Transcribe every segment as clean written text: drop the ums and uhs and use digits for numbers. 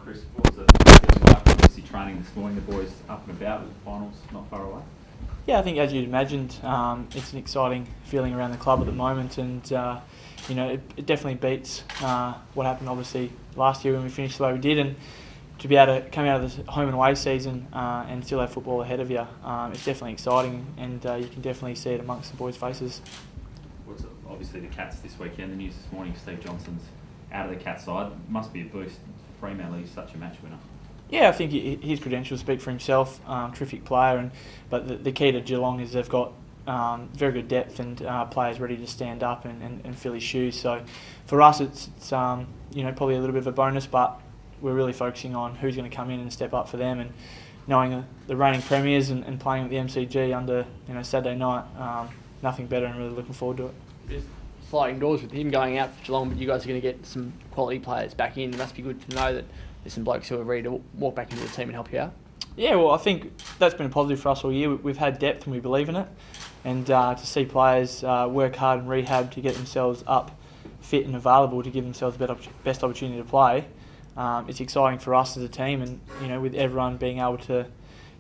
Chris, what was it like? Obviously training this morning, the boys up and about with the finals not far away. Yeah, I think as you'd imagined, it's an exciting feeling around the club at the moment, and it definitely beats what happened obviously last year when we finished the way we did, and to be able to come out of the home and away season and still have football ahead of you, it's definitely exciting, and you can definitely see it amongst the boys' faces. Obviously the Cats this weekend, the news this morning, Steve Johnson's out of the Cats side. Must be a boost for Fremantle. He's such a match winner. Yeah, I think his credentials speak for himself. Terrific player, but the key to Geelong is they've got very good depth and players ready to stand up and fill his shoes. So for us, it's probably a little bit of a bonus, but we're really focusing on who's going to come in and step up for them, and knowing the reigning premiers and playing at the MCG under Saturday night, nothing better, and really looking forward to it. Just sliding doors with him going out for Geelong, but you guys are going to get some quality players back in. It must be good to know that there's some blokes who are ready to walk back into the team and help you out. Yeah, well, I think that's been a positive for us all year. We've had depth and we believe in it, and to see players work hard and rehab to get themselves up, fit and available to give themselves the best opportunity to play, it's exciting for us as a team, and with everyone being able to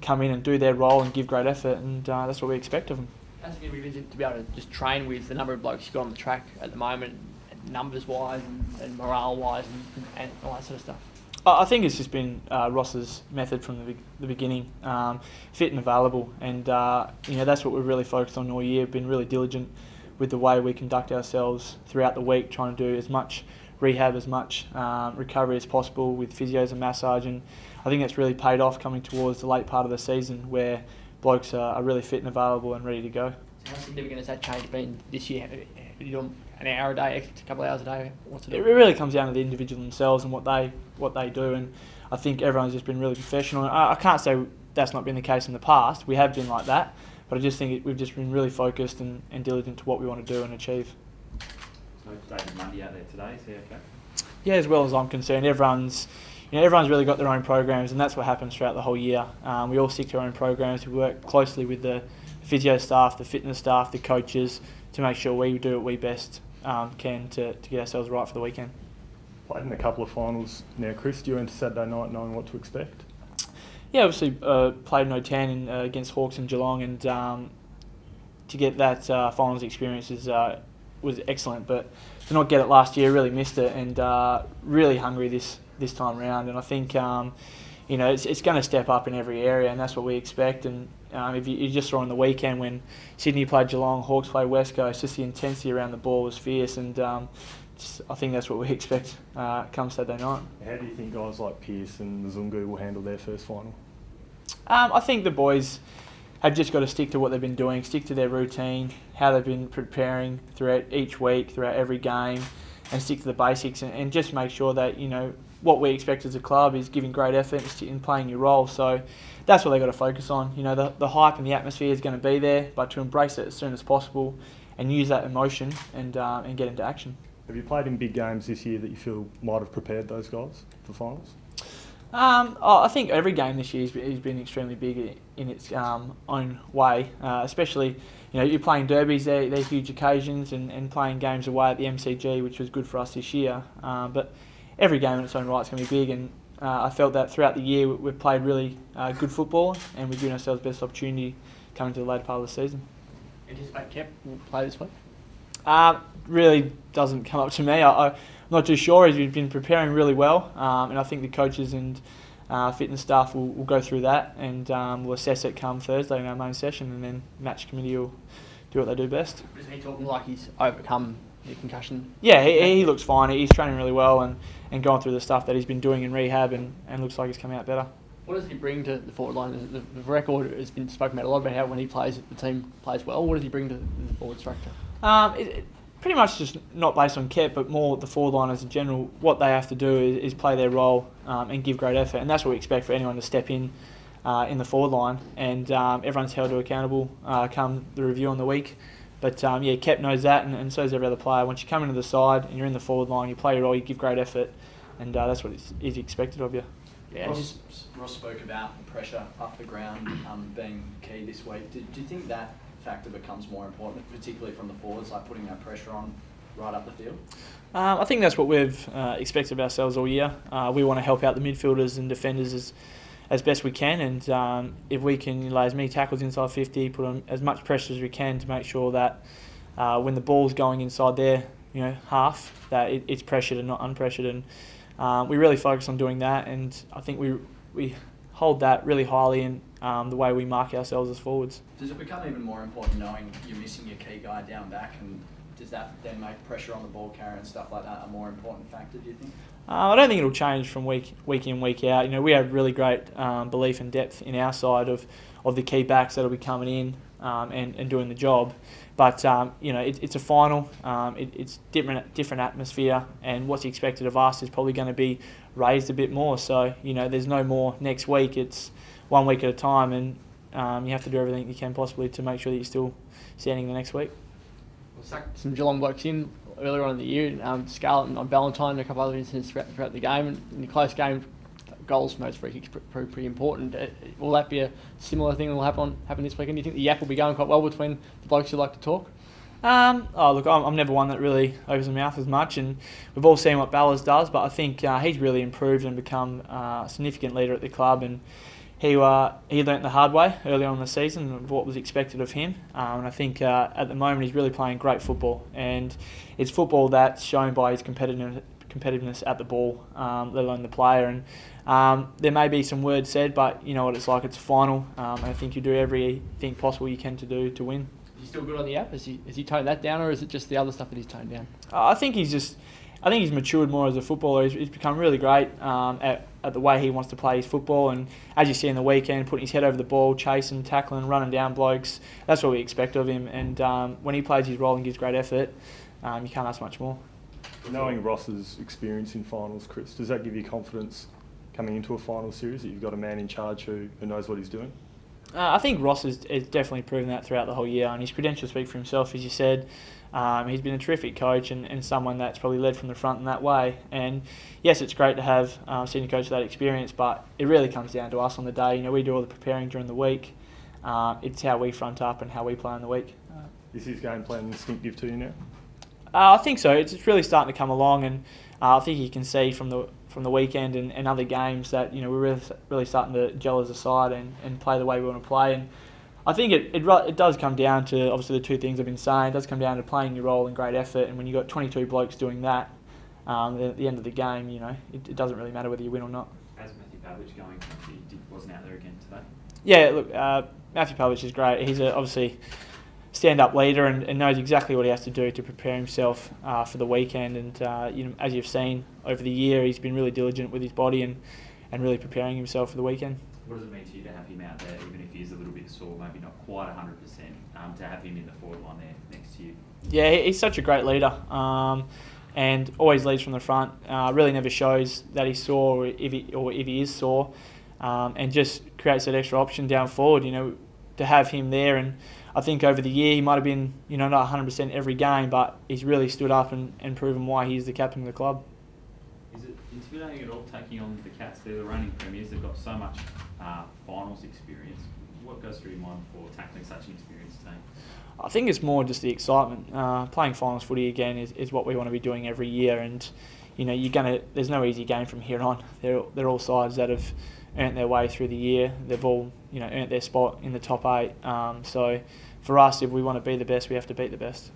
come in and do their role and give great effort, and that's what we expect of them. How's it going to be to be able to just train with the number of blokes you've got on the track at the moment, numbers-wise and morale-wise and all that sort of stuff? I think it's just been Ross's method from the beginning, fit and available, and that's what we've really focused on all year. We've been really diligent with the way we conduct ourselves throughout the week, trying to do as much rehab, as much recovery as possible with physios and massage, and I think that's really paid off coming towards the late part of the season where blokes are really fit and available and ready to go. So how significant has that change been this year? Are you doing an hour a day, a couple of hours a day? What's it? It really comes down to the individual themselves and what they do, and I think everyone's just been really professional. I can't say that's not been the case in the past. We have been like that, but I just think we've just been really focused and diligent to what we want to do and achieve. So David Mundy out there today, is he okay? Yeah, as well as I'm concerned, everyone's really got their own programs, and that's what happens throughout the whole year. We all stick to our own programs. We work closely with the physio staff, the fitness staff, the coaches, to make sure we do what we best can to get ourselves right for the weekend. Played in a couple of finals now, Chris. Do you enter Saturday night knowing what to expect? Yeah, obviously played in 010 against Hawks and Geelong, and to get that finals experience was excellent. But to not get it last year, really missed it, and really hungry this time round. And I think it's going to step up in every area, and that's what we expect. And if you just saw on the weekend when Sydney played Geelong, Hawks played West Coast, just the intensity around the ball was fierce, and I think that's what we expect come Saturday night. How do you think guys like Pearce and Zungu will handle their first final? I think the boys have just got to stick to what they've been doing, stick to their routine, how they've been preparing throughout each week, throughout every game, and stick to the basics, and just make sure that what we expect as a club is giving great effort in playing your role. So that's what they've got to focus on. The hype and the atmosphere is going to be there, but to embrace it as soon as possible and use that emotion and get into action. Have you played in big games this year that you feel might have prepared those guys for finals? I think every game this year has been extremely big in its own way, especially you're playing derbies, they're huge occasions, and playing games away at the MCG, which was good for us this year. But every game in its own right is going to be big, and I felt that throughout the year we've played really good football, and we've given ourselves the best opportunity coming to the later part of the season. Anticipate Kep will play this week? Really doesn't come up to me. I'm not too sure. He's been preparing really well, and I think the coaches and fitness staff will go through that, and we'll assess it come Thursday in our main session, and then match committee will do what they do best. Is he talking like he's overcome the concussion? Yeah, he looks fine. He's training really well and going through the stuff that he's been doing in rehab, and looks like he's coming out better. What does he bring to the forward line? The record has been spoken about a lot about how when he plays, the team plays well. What does he bring to the forward structure? Pretty much just not based on Kep, but more the forward liners in general. What they have to do is play their role and give great effort, and that's what we expect for anyone to step in the forward line. And everyone's held to accountable come the review on the week. But Kep knows that, and so does every other player. Once you come into the side and you're in the forward line, you play your role, you give great effort, and that's what is expected of you. Yeah, Ross spoke about the pressure up the ground being key this week. Do you think that factor becomes more important, particularly from the forwards, like putting that pressure on right up the field? I think that's what we've expected of ourselves all year. We want to help out the midfielders and defenders as best we can, and if we can lay as many tackles inside 50, put on as much pressure as we can to make sure that when the ball's going inside their half, that it's pressured and not unpressured, and we really focus on doing that, and I think we hold that really highly in the way we mark ourselves as forwards. Does it become even more important knowing you're missing your key guy down back, and does that then make pressure on the ball carrier and stuff like that a more important factor, do you think? I don't think it'll change from week in, week out. We have really great belief and depth in our side of the key backs that'll be coming in and doing the job. But it's a final. It's different atmosphere, and what's expected of us is probably going to be raised a bit more. So there's no more next week. It's 1 week at a time, and you have to do everything you can possibly to make sure that you're still standing the next week. Some Geelong blokes in earlier on in the year, Scarlett and Valentine, and a couple other incidents throughout the game. And in the close game, goals from those free kicks prove pretty important. Will that be a similar thing that will happen this weekend? Do you think the yap will be going quite well between the blokes who like to talk? Look, I'm never one that really opens my mouth as much, and we've all seen what Ballas does, but I think he's really improved and become a significant leader at the club, and he learnt the hard way early on in the season of what was expected of him, and I think at the moment he's really playing great football, and it's football that's shown by his competitiveness at the ball, let alone the player. And there may be some words said, but you know what it's like, it's a final, and I think you do everything possible you can to win. Is he still good on the app? Has he toned that down, or is it just the other stuff that he's toned down? I think he's matured more as a footballer. He's become really great at the way he wants to play his football, and as you see in the weekend, putting his head over the ball, chasing, tackling, running down blokes, that's what we expect of him, and when he plays his role and gives great effort, you can't ask much more. Knowing Ross's experience in finals, Chris, does that give you confidence coming into a final series that you've got a man in charge who knows what he's doing? I think Ross has definitely proven that throughout the whole year, and his credentials speak for himself, as you said. He's been a terrific coach and someone that's probably led from the front in that way. And yes, it's great to have a senior coach with that experience, but it really comes down to us on the day. We do all the preparing during the week. It's how we front up and how we play in the week. Is his game plan instinctive to you now? I think so. It's really starting to come along, and I think you can see from the weekend and other games that we're really starting to gel as a side and play the way we want to play. And I think it does come down to obviously the two things I've been saying. It does come down to playing your role and great effort. And when you've got 22 blokes doing that, at the end of the game, it doesn't really matter whether you win or not. How's Matthew Pavlich going? He wasn't out there again today. Yeah, look, Matthew Pavlich is great. He's obviously stand-up leader and knows exactly what he has to do to prepare himself for the weekend. And as you've seen over the year, he's been really diligent with his body and really preparing himself for the weekend. What does it mean to you to have him out there, even if he is a little bit sore, maybe not quite 100%, to have him in the forward line there next to you? Yeah, he's such a great leader, and always leads from the front. Really never shows that he's sore or if he is sore, and just creates that extra option down forward. To have him there, and I think over the year he might have been not 100% every game, but he's really stood up and proven why he's the captain of the club. Is it intimidating at all taking on the Cats? They're the reigning premiers. They've got so much finals experience. What goes through your mind for tackling such an experienced team? I think it's more just the excitement. Playing finals footy again is what we want to be doing every year, and there's no easy game from here on. They're all sides that have earned their way through the year. They've all earned their spot in the top 8. So for us, if we want to be the best, we have to beat the best.